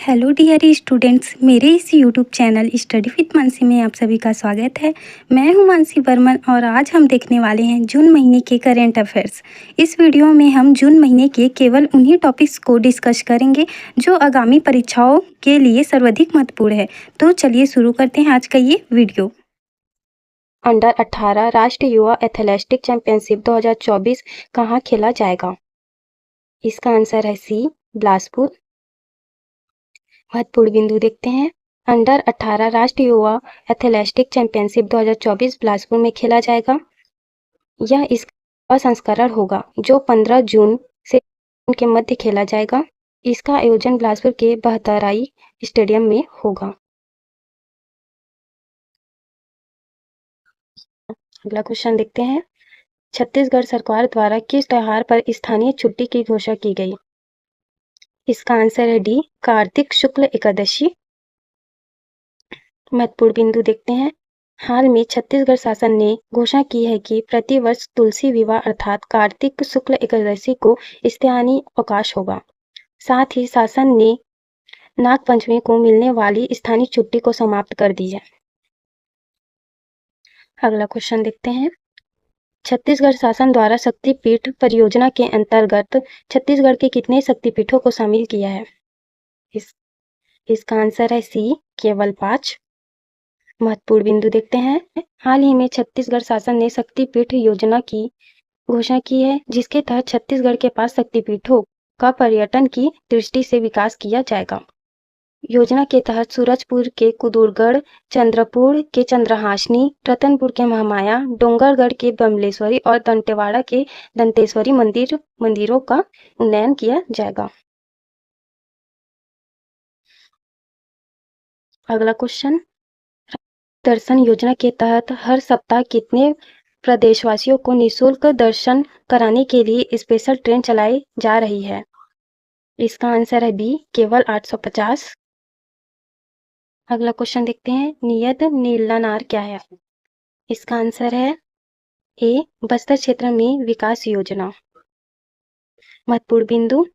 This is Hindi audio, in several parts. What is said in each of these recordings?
हेलो डियर स्टूडेंट्स, मेरे इस YouTube channel study with Mansi में आप सभी का स्वागत है। मैं हूं मानसी बर्मन और आज हम देखने वाले हैं जून महीने के करेंट अफेयर्स। इस वीडियो में हम जून महीने के केवल उन्हीं टॉपिक्स को डिस्कस करेंगे जो आगामी परीक्षाओं के लिए सर्वाधिक महत्वपूर्ण है। तो चलिए शुरू करते हैं आज का ये वीडियो। अंडर 18 राष्ट्रीय युवा एथलेटिक्स चैंपियनशिप 2024 कहाँ खेला जाएगा? इसका आंसर है सी, बिलासपुर। महत्वपूर्ण बिंदु देखते हैं। अंडर 18 राष्ट्रीय युवा एथलेटिक्स चैंपियनशिप 2024 बिलासपुर में खेला जाएगा। यह इसका संस्करण होगा जो 15 जून से के मध्य खेला जाएगा। इसका आयोजन बिलासपुर के बहतराई स्टेडियम में होगा। अगला क्वेश्चन देखते हैं। छत्तीसगढ़ सरकार द्वारा किस त्योहार पर स्थानीय छुट्टी की घोषणा की गई? इसका आंसर है डी, कार्तिक शुक्ल एकादशी। महत्वपूर्ण बिंदु देखते हैं। हाल में छत्तीसगढ़ शासन ने घोषणा की है कि प्रतिवर्ष तुलसी विवाह अर्थात कार्तिक शुक्ल एकादशी को स्थानीय अवकाश होगा। साथ ही शासन ने नागपंचमी को मिलने वाली स्थानीय छुट्टी को समाप्त कर दी है। अगला क्वेश्चन देखते हैं। छत्तीसगढ़ शासन द्वारा शक्तिपीठ परियोजना के अंतर्गत छत्तीसगढ़ के कितने शक्तिपीठों को शामिल किया है? इसका आंसर है सी, केवल 5। महत्वपूर्ण बिंदु देखते हैं। हाल ही में छत्तीसगढ़ शासन ने शक्तिपीठ योजना की घोषणा की है, जिसके तहत छत्तीसगढ़ के 5 शक्तिपीठों का पर्यटन की दृष्टि से विकास किया जाएगा। योजना के तहत सूरजपुर के कुदूरगढ़, चंद्रपुर के चंद्रहासनी, रतनपुर के महामाया, डोंगरगढ़ के बमलेश्वरी और दंतेवाड़ा के दंतेश्वरी मंदिरों का उन्नयन किया जाएगा। अगला क्वेश्चन। दर्शन योजना के तहत हर सप्ताह कितने प्रदेशवासियों को निःशुल्क दर्शन कराने के लिए स्पेशल ट्रेन चलाई जा रही है? इसका आंसर है बी, केवल 850। अगला क्वेश्चन देखते हैं। नियत नीलानार क्या है? इसका आंसर है ए, बस्तर क्षेत्र में विकास योजना। महत्वपूर्ण बिंदु।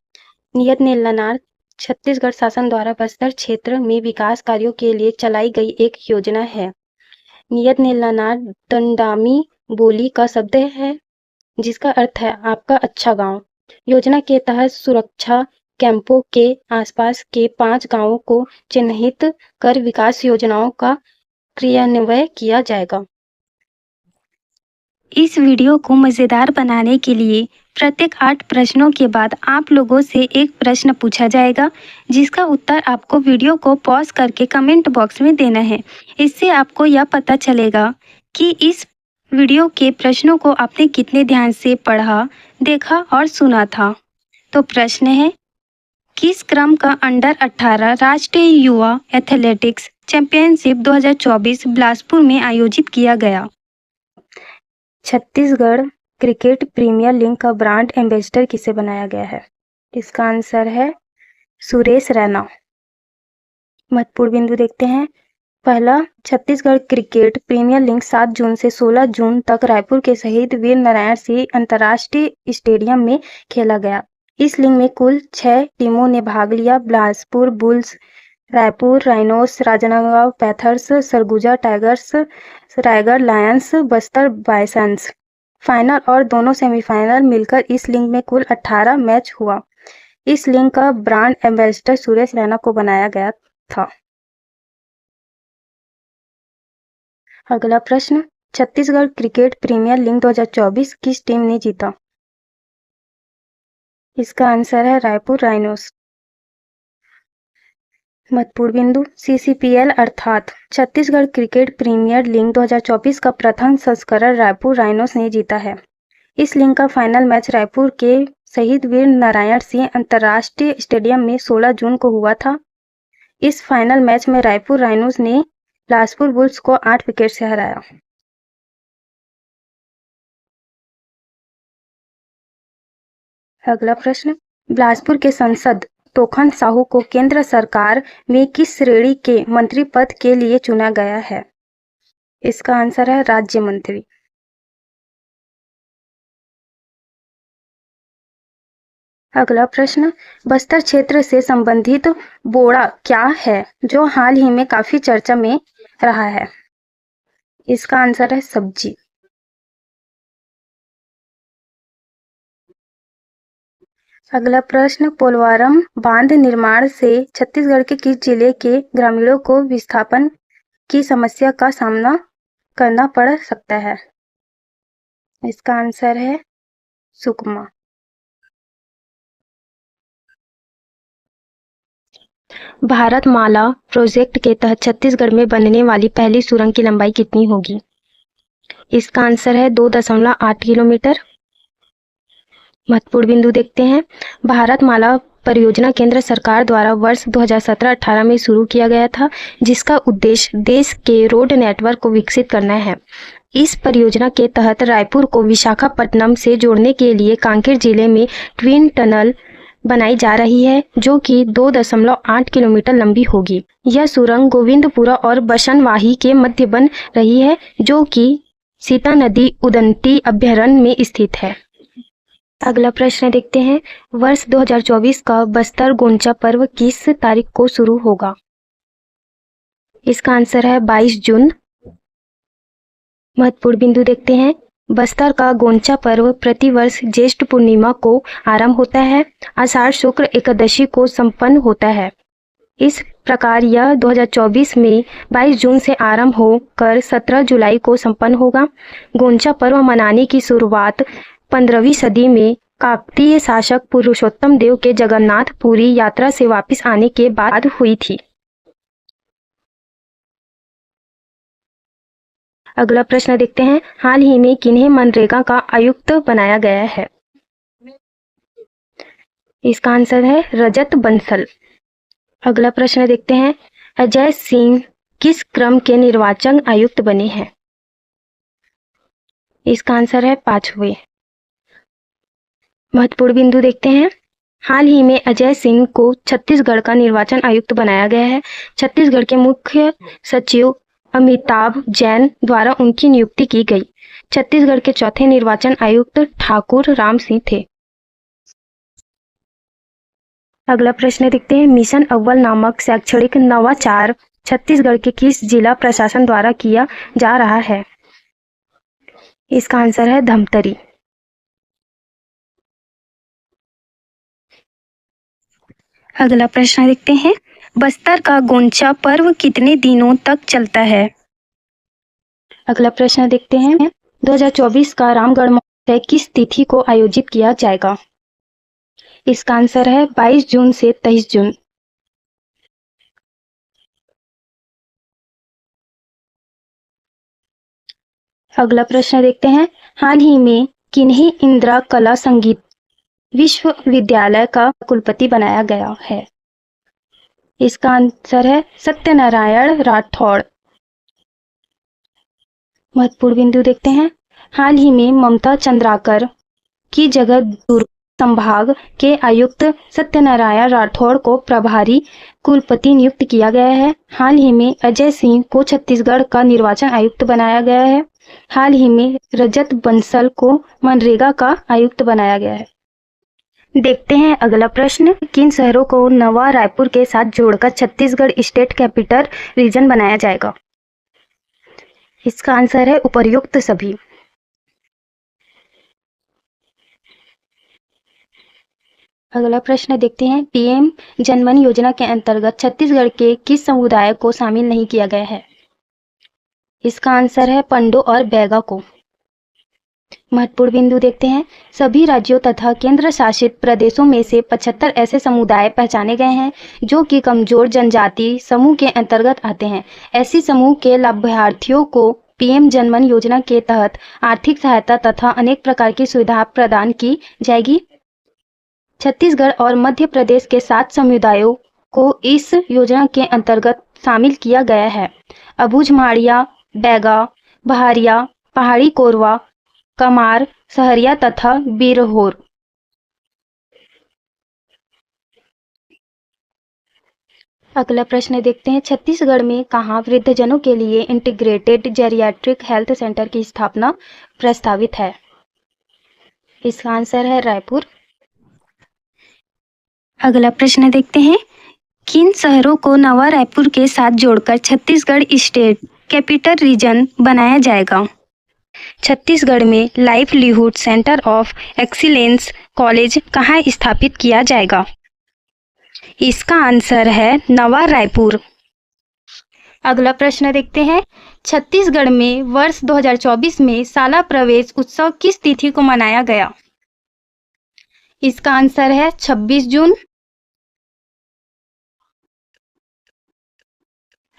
नियत नीलानार छत्तीसगढ़ शासन द्वारा बस्तर क्षेत्र में विकास कार्यों के लिए चलाई गई एक योजना है। नियत नीलानार दंडामी बोली का शब्द है जिसका अर्थ है आपका अच्छा गांव। योजना के तहत सुरक्षा कैंपों के आसपास के 5 गांवों को चिन्हित कर विकास योजनाओं का क्रियान्वयन किया जाएगा। इस वीडियो को मज़ेदार बनाने के लिए प्रत्येक 8 प्रश्नों के बाद आप लोगों से एक प्रश्न पूछा जाएगा, जिसका उत्तर आपको वीडियो को पॉज करके कमेंट बॉक्स में देना है। इससे आपको यह पता चलेगा कि इस वीडियो के प्रश्नों को आपने कितने ध्यान से पढ़ा, देखा और सुना था। तो प्रश्न है, किस क्रम का अंडर 18 राष्ट्रीय युवा एथलेटिक्स चैंपियनशिप 2024 बिलासपुर में आयोजित किया गया? छत्तीसगढ़ क्रिकेट प्रीमियर लीग का ब्रांड एम्बेसडर किसे बनाया गया है? इसका आंसर है सुरेश रैना। महत्वपूर्ण बिंदु देखते हैं। पहला, छत्तीसगढ़ क्रिकेट प्रीमियर लीग 7 जून से 16 जून तक रायपुर के शहीद वीर नारायण सिंह अंतर्राष्ट्रीय स्टेडियम में खेला गया। इस लीग में कुल 6 टीमों ने भाग लिया। Bilaspur Bulls, Raipur Rhinos, Rajnandgaon Panthers, Surguja Tigers, Raigarh Lions, Bastar Bisons. Final और दोनों सेमीफाइनल मिलकर इस लीग में कुल 18 मैच हुआ। इस लीग का ब्रांड एम्बेसडर सुरेश रैना को बनाया गया था। अगला प्रश्न, छत्तीसगढ़ क्रिकेट प्रीमियर लीग 2024 किस टीम ने जीता? इसका आंसर है रायपुर राइनोस। महत्वपूर्ण बिंदु, CCPL अर्थात छत्तीसगढ़ क्रिकेट प्रीमियर लीग 2024 का प्रथम संस्करण रायपुर राइनोस ने जीता है। इस लीग का फाइनल मैच रायपुर के शहीद वीर नारायण सिंह अंतर्राष्ट्रीय स्टेडियम में 16 जून को हुआ था। इस फाइनल मैच में रायपुर राइनोस ने बिलासपुर बुल्स को 8 विकेट से हराया। अगला प्रश्न, बिलासपुर के सांसद तोखन साहू को केंद्र सरकार में किस श्रेणी के मंत्री पद के लिए चुना गया है? इसका आंसर है राज्य मंत्री। अगला प्रश्न, बस्तर क्षेत्र से संबंधित बोड़ा क्या है जो हाल ही में काफी चर्चा में रहा है? इसका आंसर है सब्जी। अगला प्रश्न, पोलवरम बांध निर्माण से छत्तीसगढ़ के किस जिले के ग्रामीणों को विस्थापन की समस्या का सामना करना पड़ सकता है? इसका आंसर है सुकमा। भारतमाला प्रोजेक्ट के तहत छत्तीसगढ़ में बनने वाली पहली सुरंग की लंबाई कितनी होगी? इसका आंसर है 2.8 किलोमीटर। महत्वपूर्ण बिंदु देखते हैं। भारतमाला परियोजना केंद्र सरकार द्वारा वर्ष 2017-18 में शुरू किया गया था, जिसका उद्देश्य देश के रोड नेटवर्क को विकसित करना है। इस परियोजना के तहत रायपुर को विशाखापट्टनम से जोड़ने के लिए कांकेर जिले में ट्विन टनल बनाई जा रही है, जो कि 2.8 किलोमीटर लंबी होगी। यह सुरंग गोविंदपुरा और बसनवाही के मध्य बन रही है, जो कि सीता नदी उदंती अभयारण्य में स्थित है। अगला प्रश्न देखते हैं। वर्ष 2024 का बस्तर गोंचा पर्व किस तारीख को शुरू होगा? इसका आंसर है 22 जून। महत्वपूर्ण बिंदु देखते हैं। बस्तर का गोंचा पर्व प्रतिवर्ष ज्येष्ठ पूर्णिमा को आरंभ होता है, आषाढ़ शुक्ल एकादशी को संपन्न होता है। इस प्रकार यह 2024 में 22 जून से आरंभ होकर 17 जुलाई को संपन्न होगा। गोंचा पर्व मनाने की शुरुआत 15वीं सदी में काकतीय शासक पुरुषोत्तम देव के जगन्नाथपुरी यात्रा से वापस आने के बाद हुई थी। अगला प्रश्न देखते हैं। हाल ही में किन्हें मनरेगा का आयुक्त बनाया गया है? इसका आंसर है रजत बंसल। अगला प्रश्न देखते हैं। अजय सिंह किस क्रम के निर्वाचन आयुक्त बने हैं? इसका आंसर है 5वें। महत्वपूर्ण बिंदु देखते हैं। हाल ही में अजय सिंह को छत्तीसगढ़ का निर्वाचन आयुक्त बनाया गया है। छत्तीसगढ़ के मुख्य सचिव अमिताभ जैन द्वारा उनकी नियुक्ति की गई। छत्तीसगढ़ के चौथे निर्वाचन आयुक्त ठाकुर राम सिंह थे। अगला प्रश्न देखते हैं। मिशन अव्वल नामक शैक्षणिक नवाचार छत्तीसगढ़ के किस जिला प्रशासन द्वारा किया जा रहा है? इसका आंसर है धमतरी। अगला प्रश्न देखते हैं। बस्तर का गोंचा पर्व कितने दिनों तक चलता है? अगला प्रश्न देखते हैं। 2024 का रामगढ़ महोत्सव किस तिथि को आयोजित किया जाएगा? इसका आंसर है 22 जून से 23 जून। अगला प्रश्न देखते हैं। हाल ही में किन्हीं इंदिरा कला संगीत विश्वविद्यालय का कुलपति बनाया गया है? इसका आंसर है सत्यनारायण राठौड़। महत्वपूर्ण बिंदु देखते हैं। हाल ही में ममता चंद्राकर की जगह दुर्ग संभाग के आयुक्त सत्यनारायण राठौड़ को प्रभारी कुलपति नियुक्त किया गया है। हाल ही में अजय सिंह को छत्तीसगढ़ का निर्वाचन आयुक्त बनाया गया है। हाल ही में रजत बंसल को मनरेगा का आयुक्त बनाया गया है। देखते हैं अगला प्रश्न। किन शहरों को नवा रायपुर के साथ जोड़कर छत्तीसगढ़ स्टेट कैपिटल रीजन बनाया जाएगा? इसका आंसर है उपर्युक्त सभी। अगला प्रश्न देखते हैं। पीएम जनधन योजना के अंतर्गत छत्तीसगढ़ के किस समुदाय को शामिल नहीं किया गया है? इसका आंसर है पंडो और बैगा को। महत्वपूर्ण बिंदु देखते हैं। सभी राज्यों तथा केंद्र शासित प्रदेशों में से 75 ऐसे समुदाय पहचाने गए हैं जो कि कमजोर जनजाति समूह के अंतर्गत आते हैं। ऐसी समूह के लाभार्थियों को पीएम जनधन योजना के तहत आर्थिक सहायता तथा अनेक प्रकार की सुविधा प्रदान की जाएगी। छत्तीसगढ़ और मध्य प्रदेश के 7 समुदायों को इस योजना के अंतर्गत शामिल किया गया है। अबूझमाड़िया, बैगा, बहारिया, पहाड़ी कोरवा, कमार, सहरिया तथा बिरहोर। अगला प्रश्न देखते हैं। छत्तीसगढ़ में कहाँ वृद्धजनों के लिए इंटीग्रेटेड जेरियाट्रिक हेल्थ सेंटर की स्थापना प्रस्तावित है? इसका आंसर है रायपुर। अगला प्रश्न देखते हैं, किन शहरों को नवा रायपुर के साथ जोड़कर छत्तीसगढ़ स्टेट कैपिटल रीजन बनाया जाएगा? छत्तीसगढ़ में livelihood centre of excellence college कहाँ स्थापित किया जाएगा? इसका आंसर है नवा रायपुर। अगला प्रश्न देखते हैं, छत्तीसगढ़ में वर्ष 2024 में शाला प्रवेश उत्सव किस तिथि को मनाया गया? इसका आंसर है 26 जून।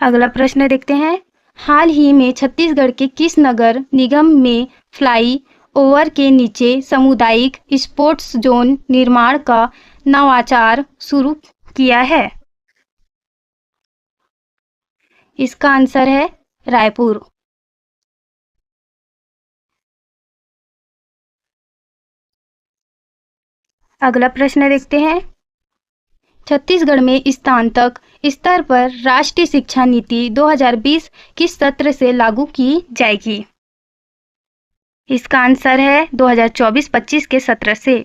अगला प्रश्न देखते हैं, हाल ही में छत्तीसगढ़ के किस नगर निगम में फ्लाई ओवर के नीचे सामुदायिक स्पोर्ट्स जोन निर्माण का नवाचार शुरू किया है? इसका आंसर है रायपुर। अगला प्रश्न देखते हैं, छत्तीसगढ़ में स्नातक स्तर पर राष्ट्रीय शिक्षा नीति 2020 किस सत्र से लागू की जाएगी? इसका आंसर है 2024-25 के सत्र से।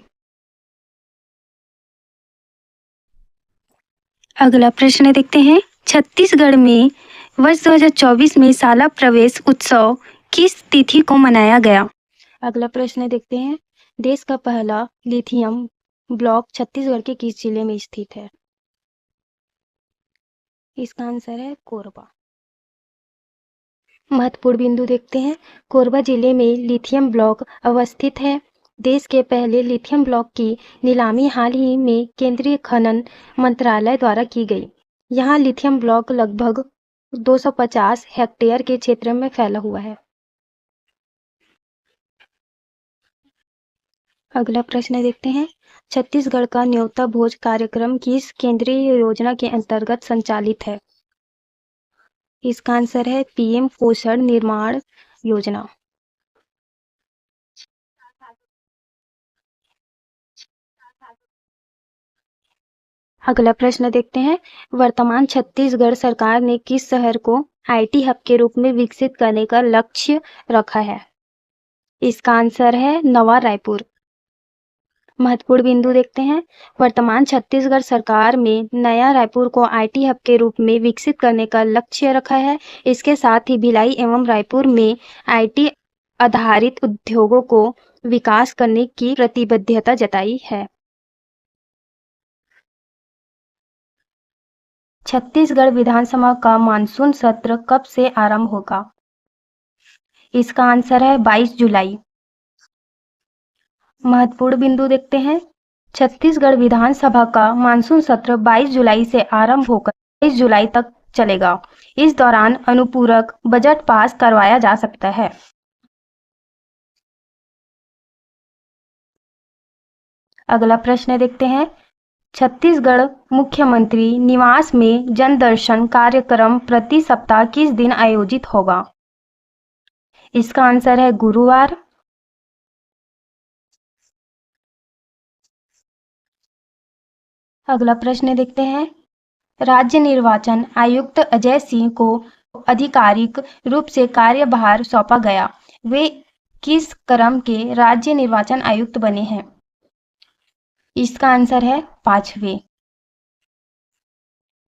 अगला प्रश्न देखते हैं, छत्तीसगढ़ में वर्ष 2024 में शाला प्रवेश उत्सव किस तिथि को मनाया गया? अगला प्रश्न देखते हैं, देश का पहला लिथियम ब्लॉक छत्तीसगढ़ के किस जिले में स्थित है? इसका आंसर है कोरबा। महत्वपूर्ण बिंदु देखते हैं, कोरबा जिले में लिथियम ब्लॉक अवस्थित है। देश के पहले लिथियम ब्लॉक की नीलामी हाल ही में केंद्रीय खनन मंत्रालय द्वारा की गई। यहाँ लिथियम ब्लॉक लगभग 250 हेक्टेयर के क्षेत्र में फैला हुआ है। अगला प्रश्न देखते हैं, छत्तीसगढ़ का न्योता भोज कार्यक्रम किस केंद्रीय योजना के अंतर्गत संचालित है? इसका आंसर है पीएम पोषण निर्माण योजना। अगला प्रश्न देखते हैं, वर्तमान छत्तीसगढ़ सरकार ने किस शहर को आईटी हब के रूप में विकसित करने का लक्ष्य रखा है? इसका आंसर है नवा रायपुर। महत्वपूर्ण बिंदु देखते हैं, वर्तमान छत्तीसगढ़ सरकार में नया रायपुर को आईटी हब के रूप में विकसित करने का लक्ष्य रखा है। इसके साथ ही भिलाई एवं रायपुर में आईटी आधारित उद्योगों को विकास करने की प्रतिबद्धता जताई है। छत्तीसगढ़ विधानसभा का मानसून सत्र कब से आरंभ होगा? इसका आंसर है 22 जुलाई। महत्वपूर्ण बिंदु देखते हैं, छत्तीसगढ़ विधानसभा का मानसून सत्र 22 जुलाई से आरंभ होकर 23 जुलाई तक चलेगा। इस दौरान अनुपूरक बजट पास करवाया जा सकता है। अगला प्रश्न देखते हैं, छत्तीसगढ़ मुख्यमंत्री निवास में जनदर्शन कार्यक्रम प्रति सप्ताह किस दिन आयोजित होगा? इसका आंसर है गुरुवार। अगला प्रश्न देखते हैं, राज्य निर्वाचन आयुक्त अजय सिंह को आधिकारिक रूप से कार्यभार सौंपा गया। वे किस क्रम के राज्य निर्वाचन आयुक्त बने हैं? इसका आंसर है 5वें।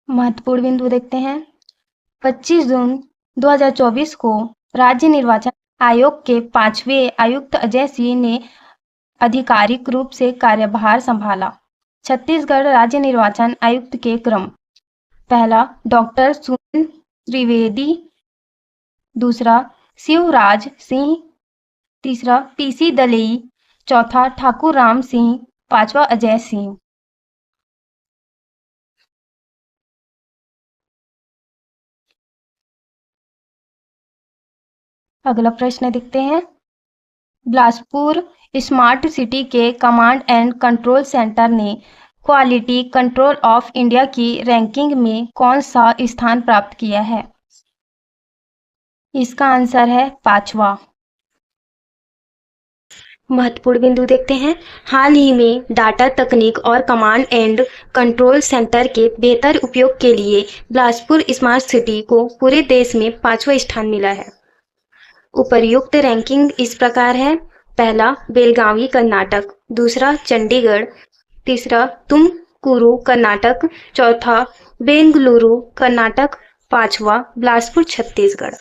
महत्वपूर्ण बिंदु देखते हैं, 25 जून 2024 को राज्य निर्वाचन आयोग के 5वें आयुक्त अजय सिंह ने आधिकारिक रूप से कार्यभार संभाला। छत्तीसगढ़ राज्य निर्वाचन आयुक्त के क्रम: पहला डॉक्टर सुनील त्रिवेदी, दूसरा शिवराज सिंह, तीसरा पीसी दलेई, चौथा ठाकुर राम सिंह, पांचवा अजय सिंह। अगला प्रश्न देखते हैं, बिलासपुर स्मार्ट सिटी के कमांड एंड कंट्रोल सेंटर ने क्वालिटी कंट्रोल ऑफ इंडिया की रैंकिंग में कौन सा स्थान प्राप्त किया है? इसका आंसर है 5वां। महत्वपूर्ण बिंदु देखते हैं, हाल ही में डाटा तकनीक और कमांड एंड कंट्रोल सेंटर के बेहतर उपयोग के लिए बिलासपुर स्मार्ट सिटी को पूरे देश में 5वां स्थान मिला है। उपर्युक्त रैंकिंग इस प्रकार है: पहला बेलगावी कर्नाटक, दूसरा चंडीगढ़, तीसरा तुमकुरू कर्नाटक, चौथा बेंगलुरु कर्नाटक, पांचवा बिलासपुर छत्तीसगढ़।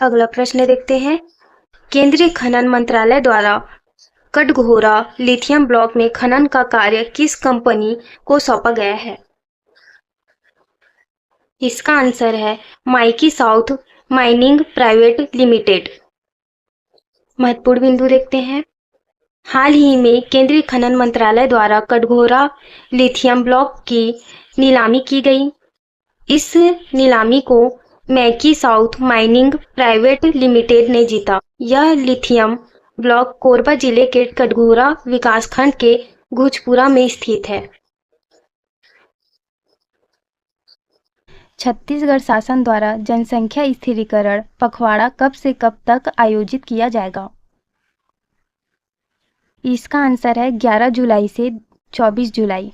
अगला प्रश्न देखते हैं, केंद्रीय खनन मंत्रालय द्वारा कटघोरा लिथियम ब्लॉक में खनन का कार्य किस कंपनी को सौंपा गया है? इसका आंसर है Mikey south mining private limited. महत्वपूर्ण बिंदु देखते हैं, हाल ही में केंद्रीय खनन मंत्रालय द्वारा कटघोरा लिथियम ब्लॉक की नीलामी की गई। इस नीलामी को मैकी साउथ माइनिंग प्राइवेट लिमिटेड ने जीता। यह लिथियम ब्लॉक कोरबा जिले के कटघोरा विकासखंड के घुचपुरा में स्थित है। छत्तीसगढ़ शासन द्वारा जनसंख्या स्थिरीकरण पखवाड़ा कब से कब तक आयोजित किया जाएगा? इसका आंसर है 11 जुलाई से 24 जुलाई।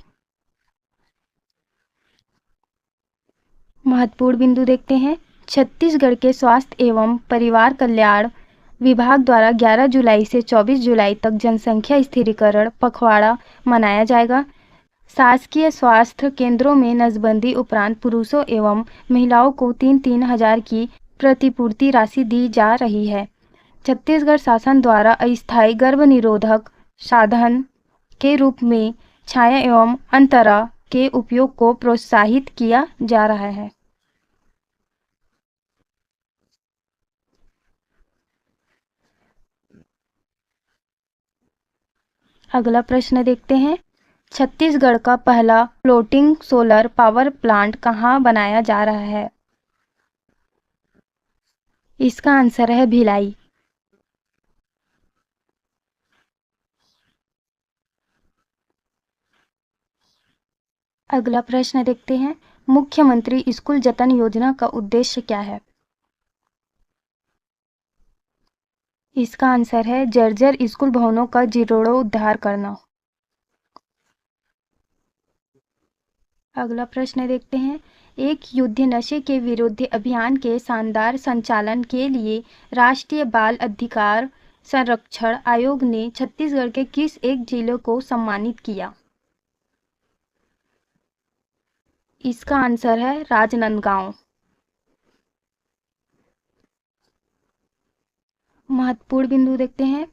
महत्वपूर्ण बिंदु देखते हैं, छत्तीसगढ़ के स्वास्थ्य एवं परिवार कल्याण विभाग द्वारा 11 जुलाई से 24 जुलाई तक जनसंख्या स्थिरीकरण पखवाड़ा मनाया जाएगा। शासकीय स्वास्थ्य केंद्रों में नसबंदी उपरांत पुरुषों एवं महिलाओं को 3-3 हजार की प्रतिपूर्ति राशि दी जा रही है। छत्तीसगढ़ शासन द्वारा अस्थायी गर्भनिरोधक साधन के रूप में छाया एवं अंतरा के उपयोग को प्रोत्साहित किया जा रहा है। अगला प्रश्न देखते हैं, छत्तीसगढ़ का पहला फ्लोटिंग सोलर पावर प्लांट कहाँ बनाया जा रहा है? इसका आंसर है भिलाई। अगला प्रश्न देखते हैं, मुख्यमंत्री स्कूल जतन योजना का उद्देश्य क्या है? इसका आंसर है जर्जर स्कूल भवनों का जीर्णोद्धार करना। अगला प्रश्न देखते हैं, एक युद्ध नशे के विरुद्ध अभियान के शानदार संचालन के लिए राष्ट्रीय बाल अधिकार संरक्षण आयोग ने छत्तीसगढ़ के किस एक जिले को सम्मानित किया? इसका आंसर है राजनांदगांव। महत्वपूर्ण बिंदु देखते हैं,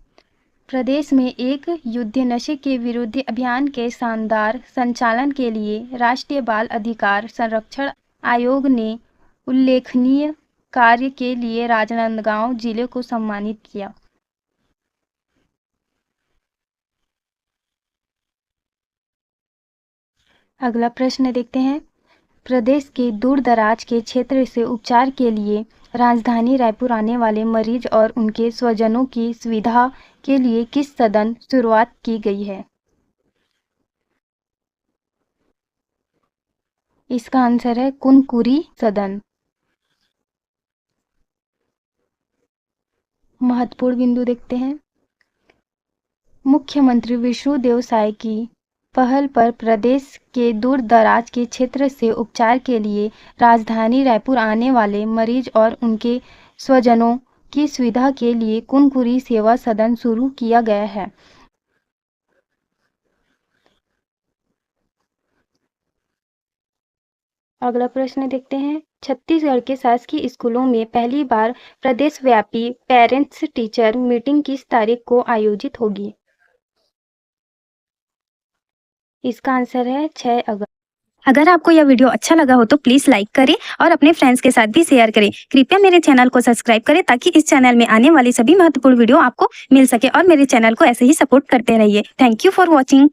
प्रदेश में एक युद्ध नशे के विरुद्ध अभियान के शानदार संचालन के लिए राष्ट्रीय बाल अधिकार संरक्षण आयोग ने उल्लेखनीय कार्य के लिए राजनांदगांव जिले को सम्मानित किया। अगला प्रश्न देखते हैं, प्रदेश के दूर दराज के क्षेत्र से उपचार के लिए राजधानी रायपुर आने वाले मरीज और उनके स्वजनों की सुविधा के लिए किस सदन शुरुआत की गई है? इसका आंसर है कुनकुरी सदन। महत्वपूर्ण बिंदु देखते हैं, मुख्यमंत्री विष्णुदेव साय की पहल पर प्रदेश के दूर दराज के क्षेत्र से उपचार के लिए राजधानी रायपुर आने वाले मरीज और उनके स्वजनों की सुविधा के लिए कुनकुरी सेवा सदन शुरू किया गया है। अगला प्रश्न देखते हैं, छत्तीसगढ़ के शासकीय स्कूलों में पहली बार प्रदेशव्यापी पेरेंट्स टीचर मीटिंग किस तारीख को आयोजित होगी? इसका आंसर है 6 अगस्त। अगर आपको यह वीडियो अच्छा लगा हो तो प्लीज लाइक करें और अपने फ्रेंड्स के साथ भी शेयर करें। कृपया मेरे चैनल को सब्सक्राइब करें ताकि इस चैनल में आने वाली सभी महत्वपूर्ण वीडियो आपको मिल सके और मेरे चैनल को ऐसे ही सपोर्ट करते रहिए। Thank you for watching.